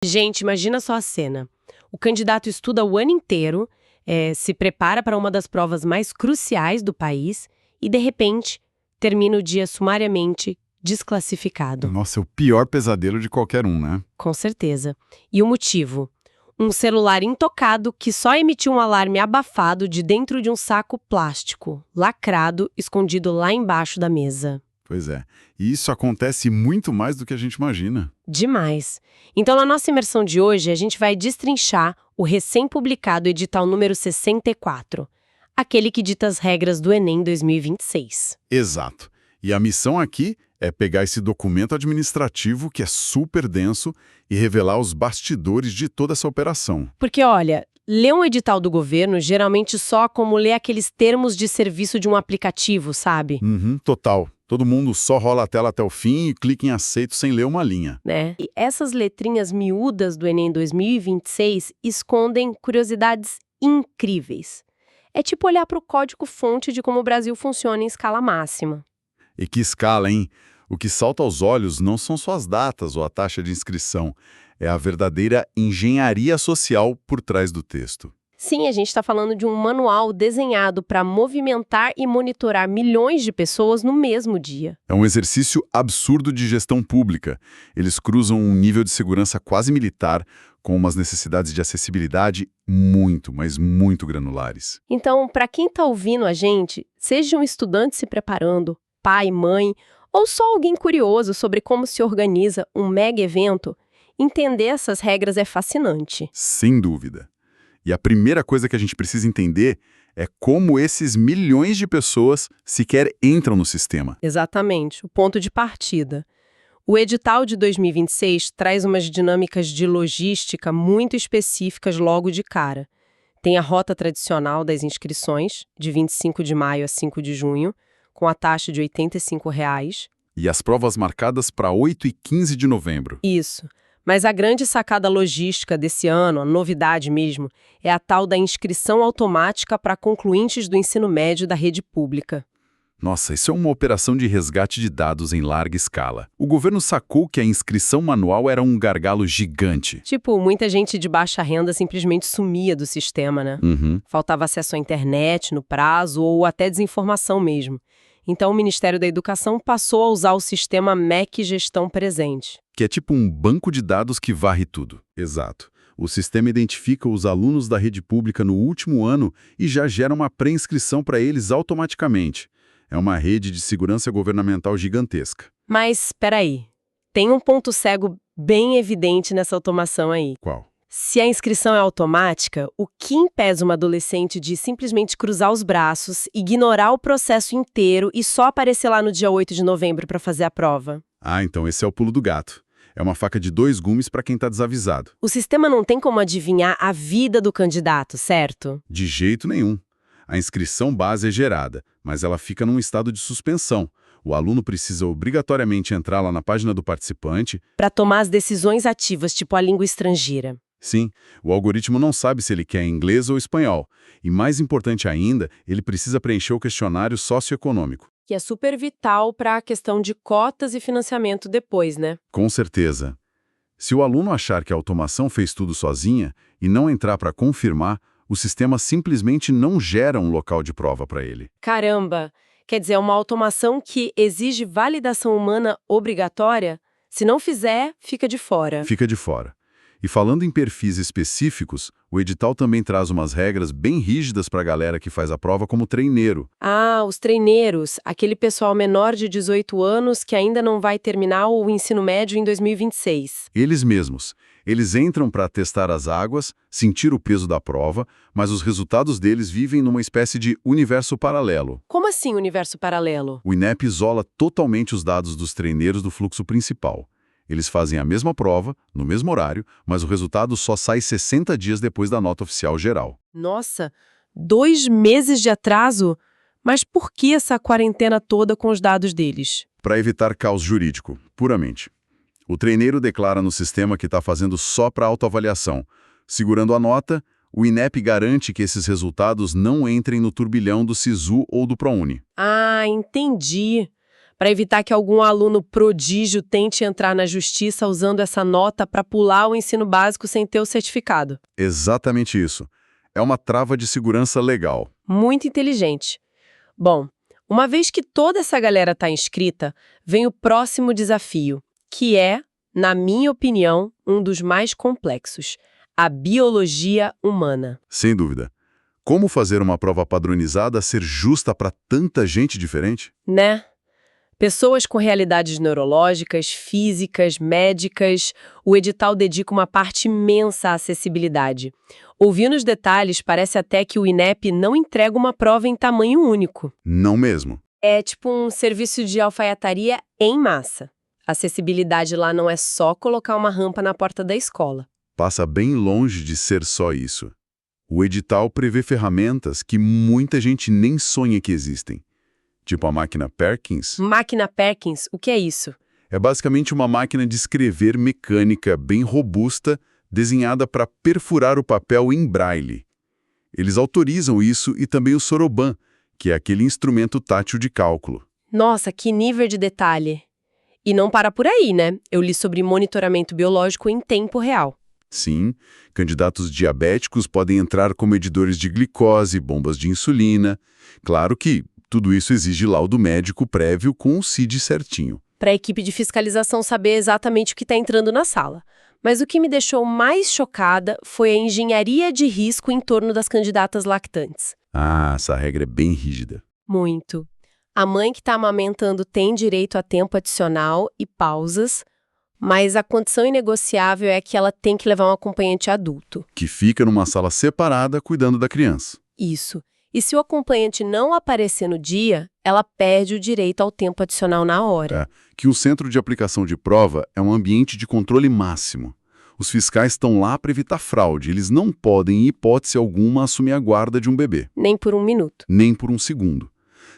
Gente, imagina só a cena. O candidato estuda o ano inteiro, se prepara para uma das provas mais cruciais do país e, de repente, termina o dia sumariamente desclassificado. Nossa, é o pior pesadelo de qualquer um, né? Com certeza. E o motivo? Um celular intocado que só emitiu um alarme abafado de dentro de um saco plástico, lacrado, escondido lá embaixo da mesa. Pois é. E isso acontece muito mais do que a gente imagina. Demais. Então, na nossa imersão de hoje, a gente vai destrinchar o recém-publicado edital número 64, aquele que dita as regras do Enem 2026. Exato. E a missão aqui é pegar esse documento administrativo que é super denso e revelar os bastidores de toda essa operação. Porque, olha, ler um edital do governo geralmente soa como ler aqueles termos de serviço de um aplicativo, sabe? Total. Todo mundo só rola a tela até o fim e clica em aceito sem ler uma linha. Né? E essas letrinhas miúdas do Enem 2026 escondem curiosidades incríveis. É tipo olhar para o código-fonte de como o Brasil funciona em escala máxima. E que escala, hein? O que salta aos olhos não são só as datas ou a taxa de inscrição, é a verdadeira engenharia social por trás do texto. Sim, a gente está falando de um manual desenhado para movimentar e monitorar milhões de pessoas no mesmo dia. É um exercício absurdo de gestão pública. Eles cruzam um nível de segurança quase militar com umas necessidades de acessibilidade muito, mas muito granulares. Então, para quem está ouvindo a gente, seja um estudante se preparando, pai, mãe, ou só alguém curioso sobre como se organiza um mega evento, entender essas regras é fascinante. Sem dúvida. E a primeira coisa que a gente precisa entender é como esses milhões de pessoas sequer entram no sistema. Exatamente, o ponto de partida. O edital de 2026 traz umas dinâmicas de logística muito específicas logo de cara. Tem a rota tradicional das inscrições, de 25 de maio a 5 de junho, com a taxa de R$ 85. E as provas marcadas para 8 e 15 de novembro. Isso. Mas a grande sacada logística desse ano, a novidade mesmo, é a tal da inscrição automática para concluintes do ensino médio da rede pública. Nossa, isso é uma operação de resgate de dados em larga escala. O governo sacou que a inscrição manual era um gargalo gigante. Tipo, muita gente de baixa renda simplesmente sumia do sistema, né? Faltava acesso à internet no prazo ou até desinformação mesmo. Então, o Ministério da Educação passou a usar o sistema MEC Gestão Presente. Que é tipo um banco de dados que varre tudo. Exato. O sistema identifica os alunos da rede pública no último ano e já gera uma pré-inscrição para eles automaticamente. É uma rede de segurança governamental gigantesca. Mas, espera aí, tem um ponto cego bem evidente nessa automação aí. Qual? Se a inscrição é automática, o que impede uma adolescente de simplesmente cruzar os braços, ignorar o processo inteiro e só aparecer lá no dia 8 de novembro para fazer a prova? Ah, então esse é o pulo do gato. É uma faca de dois gumes para quem está desavisado. O sistema não tem como adivinhar a vida do candidato, certo? De jeito nenhum. A inscrição base é gerada, mas ela fica num estado de suspensão. O aluno precisa obrigatoriamente entrar lá na página do participante para tomar as decisões ativas, tipo a língua estrangeira. Sim, o algoritmo não sabe se ele quer inglês ou espanhol. E mais importante ainda, ele precisa preencher o questionário socioeconômico. Que é super vital para a questão de cotas e financiamento depois, né? Com certeza. Se o aluno achar que a automação fez tudo sozinha e não entrar para confirmar, o sistema simplesmente não gera um local de prova para ele. Caramba! Quer dizer, é uma automação que exige validação humana obrigatória? Se não fizer, fica de fora. Fica de fora. E falando em perfis específicos, o edital também traz umas regras bem rígidas para a galera que faz a prova como treineiro. Ah, os treineiros, aquele pessoal menor de 18 anos que ainda não vai terminar o ensino médio em 2026. Eles mesmos. Eles entram para testar as águas, sentir o peso da prova, mas os resultados deles vivem numa espécie de universo paralelo. Como assim universo paralelo? O INEP isola totalmente os dados dos treineiros do fluxo principal. Eles fazem a mesma prova, no mesmo horário, mas o resultado só sai 60 dias depois da nota oficial geral. Nossa, 2 meses de atraso? Mas por que essa quarentena toda com os dados deles? Para evitar caos jurídico, puramente. O treineiro declara no sistema que está fazendo só para autoavaliação. Segurando a nota, o INEP garante que esses resultados não entrem no turbilhão do SISU ou do ProUni. Ah, entendi. para evitar que algum aluno prodígio tente entrar na justiça usando essa nota para pular o ensino básico sem ter o certificado. Exatamente isso. É uma trava de segurança legal. Muito inteligente. Bom, uma vez que toda essa galera está inscrita, vem o próximo desafio, que é, na minha opinião, um dos mais complexos: a biologia humana. Sem dúvida. Como fazer uma prova padronizada ser justa para tanta gente diferente? Né? Pessoas com realidades neurológicas, físicas, médicas, o edital dedica uma parte imensa à acessibilidade. Ouvindo os detalhes, parece até que o INEP não entrega uma prova em tamanho único. Não mesmo. É tipo um serviço de alfaiataria em massa. A acessibilidade lá não é só colocar uma rampa na porta da escola. Passa bem longe de ser só isso. O edital prevê ferramentas que muita gente nem sonha que existem. Tipo a máquina Perkins. Máquina Perkins, o que é isso? É basicamente uma máquina de escrever mecânica bem robusta, desenhada para perfurar o papel em braille. Eles autorizam isso e também o Soroban, que é aquele instrumento tátil de cálculo. Nossa, que nível de detalhe! E não para por aí, né? Eu li sobre monitoramento biológico em tempo real. Sim, candidatos diabéticos podem entrar como medidores de glicose, bombas de insulina. Claro que tudo isso exige laudo médico prévio com o CID certinho. Para a equipe de fiscalização saber exatamente o que está entrando na sala. Mas o que me deixou mais chocada foi a engenharia de risco em torno das candidatas lactantes. Ah, essa regra é bem rígida. Muito. A mãe que está amamentando tem direito a tempo adicional e pausas, mas a condição inegociável é que ela tem que levar um acompanhante adulto. Que fica numa sala separada cuidando da criança. Isso. E se o acompanhante não aparecer no dia, ela perde o direito ao tempo adicional na hora. Que o centro de aplicação de prova é um ambiente de controle máximo. Os fiscais estão lá para evitar fraude. Eles não podem, em hipótese alguma, assumir a guarda de um bebê. Nem por um minuto. Nem por um segundo.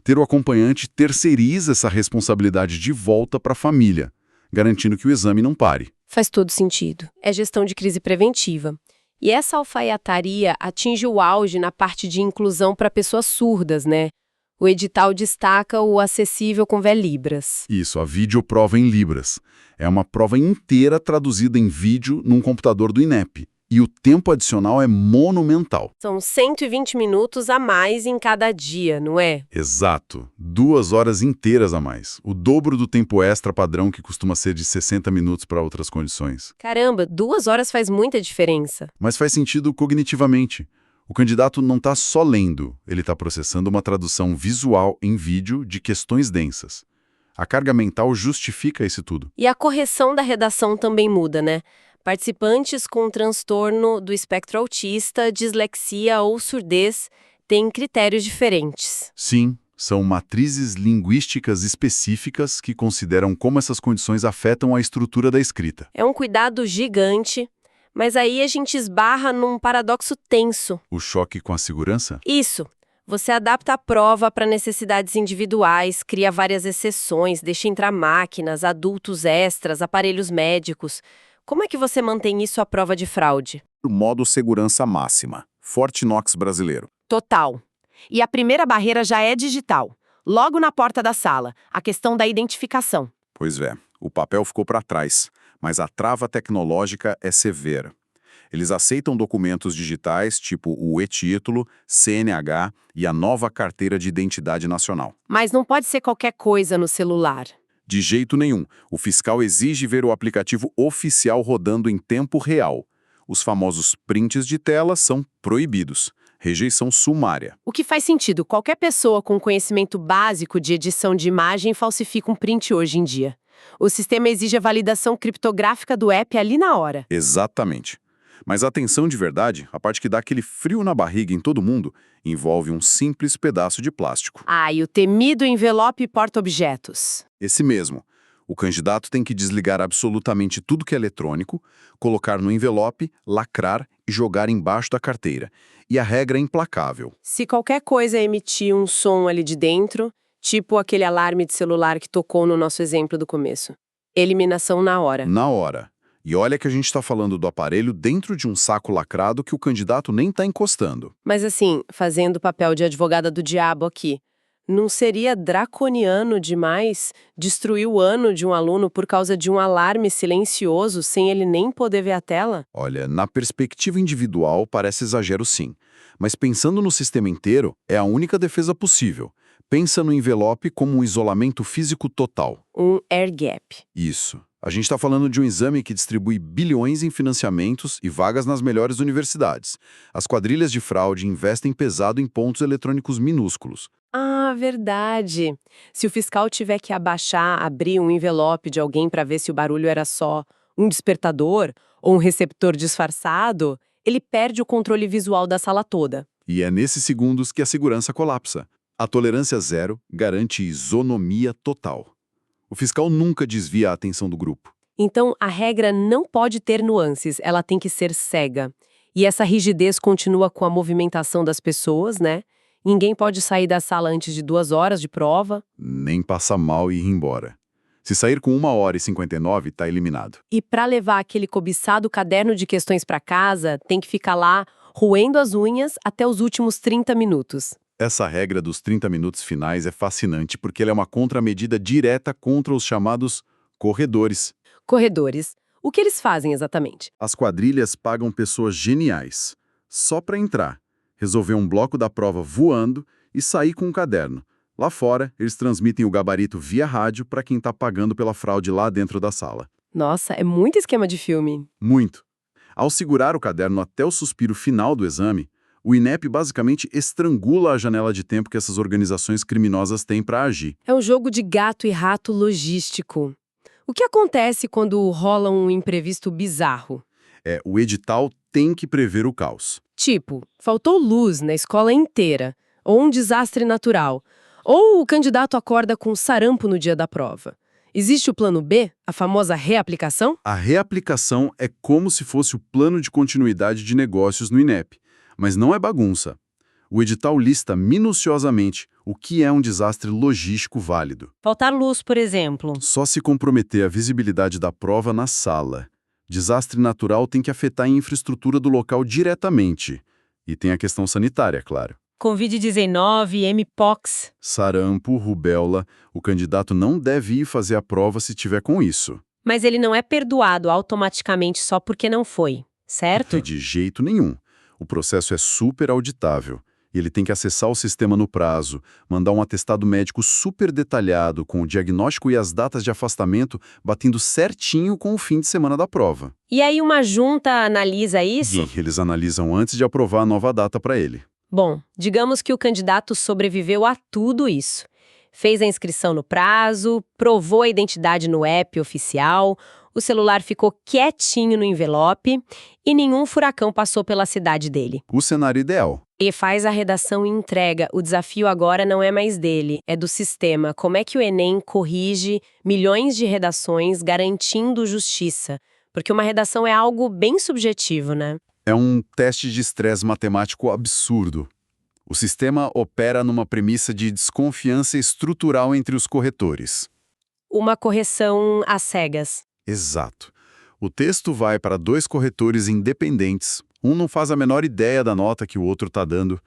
Ter o acompanhante terceiriza essa responsabilidade de volta para a família, garantindo que o exame não pare. Faz todo sentido. É gestão de crise preventiva. E essa alfaiataria atinge o auge na parte de inclusão para pessoas surdas, né? O edital destaca o acessível com VLibras. Isso, a videoprova em Libras. É uma prova inteira traduzida em vídeo num computador do INEP. E o tempo adicional é monumental. São 120 minutos a mais em cada dia, não é? Exato. 2 horas inteiras a mais. O dobro do tempo extra padrão que costuma ser de 60 minutos para outras condições. Caramba, 2 horas faz muita diferença. Mas faz sentido cognitivamente. O candidato não está só lendo, ele está processando uma tradução visual em vídeo de questões densas. A carga mental justifica isso tudo. E a correção da redação também muda, né? Participantes com transtorno do espectro autista, dislexia ou surdez têm critérios diferentes. Sim, são matrizes linguísticas específicas que consideram como essas condições afetam a estrutura da escrita. É um cuidado gigante, mas aí a gente esbarra num paradoxo tenso. O choque com a segurança? Isso. Você adapta a prova para necessidades individuais, cria várias exceções, deixa entrar máquinas, adultos extras, aparelhos médicos. Como é que você mantém isso à prova de fraude? O modo segurança máxima. Fort Knox brasileiro. Total. E a primeira barreira já é digital. Logo na porta da sala, a questão da identificação. Pois é, o papel ficou para trás, mas a trava tecnológica é severa. Eles aceitam documentos digitais, tipo o e-título, CNH e a nova carteira de identidade nacional. Mas não pode ser qualquer coisa no celular. De jeito nenhum. O fiscal exige ver o aplicativo oficial rodando em tempo real. Os famosos prints de tela são proibidos. Rejeição sumária. O que faz sentido, qualquer pessoa com conhecimento básico de edição de imagem falsifica um print hoje em dia. O sistema exige a validação criptográfica do app ali na hora. Exatamente. Mas a atenção de verdade, a parte que dá aquele frio na barriga em todo mundo, envolve um simples pedaço de plástico. Ah, e o temido envelope porta-objetos. Esse mesmo. O candidato tem que desligar absolutamente tudo que é eletrônico, colocar no envelope, lacrar e jogar embaixo da carteira. E a regra é implacável. Se qualquer coisa emitir um som ali de dentro, tipo aquele alarme de celular que tocou no nosso exemplo do começo, eliminação na hora. Na hora. E olha que a gente está falando do aparelho dentro de um saco lacrado que o candidato nem está encostando. Mas assim, fazendo o papel de advogada do diabo aqui, Não seria draconiano demais destruir o ano de um aluno por causa de um alarme silencioso sem ele nem poder ver a tela? Olha, na perspectiva individual parece exagero sim, mas pensando no sistema inteiro, é a única defesa possível. Pensa no envelope como um isolamento físico total. Um air gap. Isso. A gente está falando de um exame que distribui bilhões em financiamentos e vagas nas melhores universidades. As quadrilhas de fraude investem pesado em pontos eletrônicos minúsculos. Ah, verdade. Se o fiscal tiver que abrir um envelope de alguém para ver se o barulho era só um despertador ou um receptor disfarçado, ele perde o controle visual da sala toda. E é nesses segundos que a segurança colapsa. A tolerância zero garante isonomia total. O fiscal nunca desvia a atenção do grupo. Então, a regra não pode ter nuances, ela tem que ser cega. E essa rigidez continua com a movimentação das pessoas, né? Ninguém pode sair da sala antes de 2 horas de prova. Nem passar mal e ir embora. Se sair com 1h59, tá eliminado. E para levar aquele cobiçado caderno de questões para casa, tem que ficar lá roendo as unhas até os últimos 30 minutos. Essa regra dos 30 minutos finais é fascinante porque ela é uma contramedida direta contra os chamados corredores. Corredores. O que eles fazem exatamente? As quadrilhas pagam pessoas geniais, só para entrar, resolver um bloco da prova voando e sair com um caderno. Lá fora, eles transmitem o gabarito via rádio para quem está pagando pela fraude lá dentro da sala. Nossa, é muito esquema de filme. Muito. Ao segurar o caderno até o suspiro final do exame, o INEP basicamente estrangula a janela de tempo que essas organizações criminosas têm para agir. É um jogo de gato e rato logístico. O que acontece quando rola um imprevisto bizarro? O edital tem que prever o caos. Tipo, faltou luz na escola inteira, ou um desastre natural, ou o candidato acorda com sarampo no dia da prova. Existe o plano B, a famosa reaplicação? A reaplicação é como se fosse o plano de continuidade de negócios no INEP, mas não é bagunça. O edital lista minuciosamente o que é um desastre logístico válido. Faltar luz, por exemplo. Só se comprometer a visibilidade da prova na sala. Desastre natural tem que afetar a infraestrutura do local diretamente. E tem a questão sanitária, claro. Covid-19, Mpox. Sarampo, rubéola, o candidato não deve ir fazer a prova se tiver com isso. Mas ele não é perdoado automaticamente só porque não foi, certo? De jeito nenhum. O processo é super auditável. Ele tem que acessar o sistema no prazo, mandar um atestado médico super detalhado com o diagnóstico e as datas de afastamento batendo certinho com o fim de semana da prova. E aí uma junta analisa isso? E eles analisam antes de aprovar a nova data para ele. Bom, digamos que o candidato sobreviveu a tudo isso. Fez a inscrição no prazo, provou a identidade no app oficial, o celular ficou quietinho no envelope e nenhum furacão passou pela cidade dele. O cenário ideal. E faz a redação e entrega. O desafio agora não é mais dele, é do sistema. Como é que o Enem corrige milhões de redações garantindo justiça? Porque uma redação é algo bem subjetivo, né? É um teste de estresse matemático absurdo. O sistema opera numa premissa de desconfiança estrutural entre os corretores. Uma correção às cegas. Exato. O texto vai para 2 corretores independentes. Um não faz a menor ideia da nota que o outro está dando,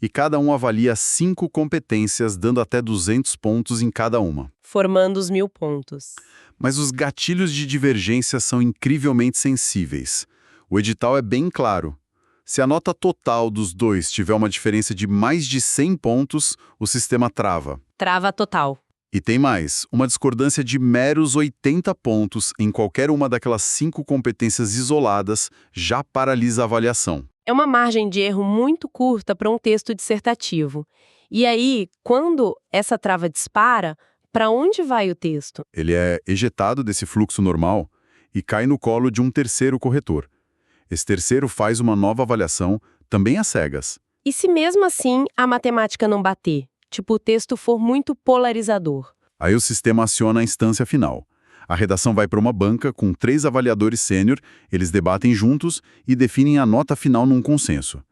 e cada um avalia 5 competências, dando até 200 pontos em cada uma. Formando os 1000 pontos. Mas os gatilhos de divergência são incrivelmente sensíveis. O edital é bem claro. Se a nota total dos 2 tiver uma diferença de mais de 100 pontos, o sistema trava. Trava total. E tem mais, uma discordância de meros 80 pontos em qualquer uma daquelas 5 competências isoladas já paralisa a avaliação. É uma margem de erro muito curta para um texto dissertativo. E aí, quando essa trava dispara, para onde vai o texto? Ele é ejetado desse fluxo normal e cai no colo de um terceiro corretor. Esse terceiro faz uma nova avaliação, também às cegas. E se mesmo assim a matemática não bater? Tipo, o texto for muito polarizador. Aí o sistema aciona a instância final. A redação vai para uma banca com 3 avaliadores sênior, eles debatem juntos e definem a nota final num consenso.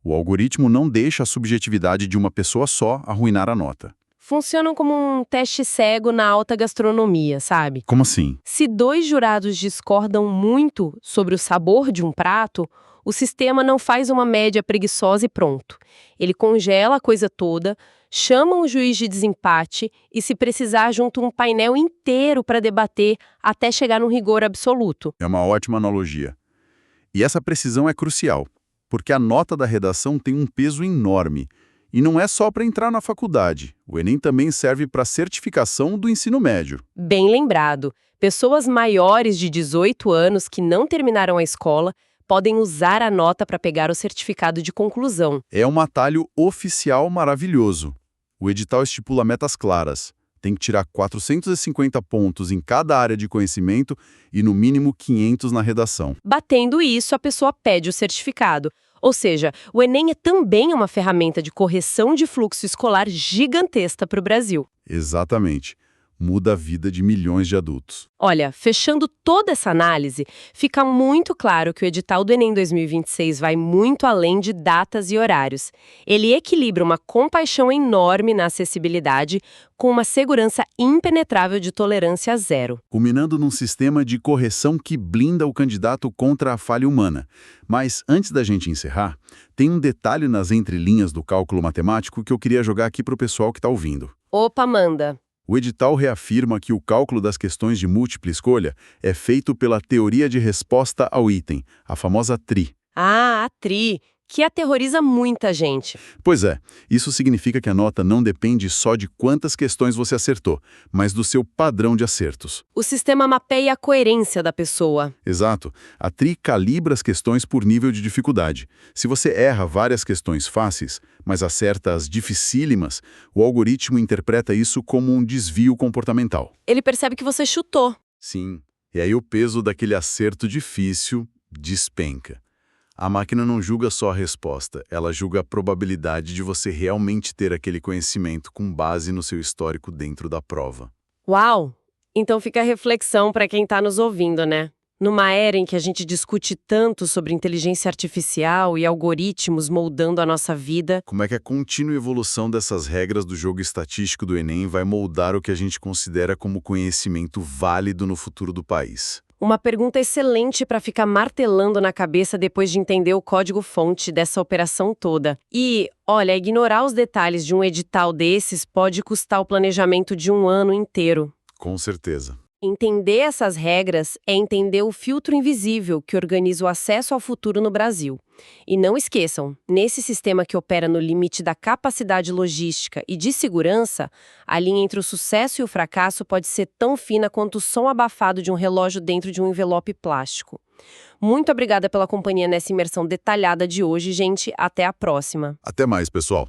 O algoritmo não deixa a subjetividade de uma pessoa só arruinar a nota. Funcionam como um teste cego na alta gastronomia, sabe? Como assim? Se 2 jurados discordam muito sobre o sabor de um prato, o sistema não faz uma média preguiçosa e pronto. Ele congela a coisa toda, chamam o juiz de desempate e, se precisar, juntam um painel inteiro para debater até chegar no rigor absoluto. É uma ótima analogia. E essa precisão é crucial, porque a nota da redação tem um peso enorme. E não é só para entrar na faculdade. O Enem também serve para certificação do ensino médio. Bem lembrado, pessoas maiores de 18 anos que não terminaram a escola podem usar a nota para pegar o certificado de conclusão. É um atalho oficial maravilhoso. O edital estipula metas claras. Tem que tirar 450 pontos em cada área de conhecimento e no mínimo 500 na redação. Batendo isso, a pessoa pede o certificado. Ou seja, o Enem é também uma ferramenta de correção de fluxo escolar gigantesca para o Brasil. Exatamente. Muda a vida de milhões de adultos. Olha, fechando toda essa análise, fica muito claro que o edital do Enem 2026 vai muito além de datas e horários. Ele equilibra uma compaixão enorme na acessibilidade com uma segurança impenetrável de tolerância zero. Culminando num sistema de correção que blinda o candidato contra a falha humana. Mas, antes da gente encerrar, tem um detalhe nas entrelinhas do cálculo matemático que eu queria jogar aqui para o pessoal que está ouvindo. Opa, manda! O edital reafirma que o cálculo das questões de múltipla escolha é feito pela teoria de resposta ao item, a famosa TRI. Ah, a TRI, que aterroriza muita gente. Pois é, isso significa que a nota não depende só de quantas questões você acertou, mas do seu padrão de acertos. O sistema mapeia a coerência da pessoa. Exato. A TRI calibra as questões por nível de dificuldade. Se você erra várias questões fáceis, mas acerta as dificílimas, o algoritmo interpreta isso como um desvio comportamental. Ele percebe que você chutou. Sim. E aí o peso daquele acerto difícil despenca. A máquina não julga só a resposta, ela julga a probabilidade de você realmente ter aquele conhecimento com base no seu histórico dentro da prova. Uau! Então fica a reflexão para quem está nos ouvindo, né? Numa era em que a gente discute tanto sobre inteligência artificial e algoritmos moldando a nossa vida, Como é que a contínua evolução dessas regras do jogo estatístico do Enem vai moldar o que a gente considera como conhecimento válido no futuro do país? uma pergunta excelente para ficar martelando na cabeça depois de entender o código-fonte dessa operação toda. E, olha, ignorar os detalhes de um edital desses pode custar o planejamento de um ano inteiro. Com certeza. Entender essas regras é entender o filtro invisível que organiza o acesso ao futuro no Brasil. E não esqueçam, nesse sistema que opera no limite da capacidade logística e de segurança, a linha entre o sucesso e o fracasso pode ser tão fina quanto o som abafado de um relógio dentro de um envelope plástico. Muito obrigada pela companhia nessa imersão detalhada de hoje, gente. Até a próxima. Até mais, pessoal.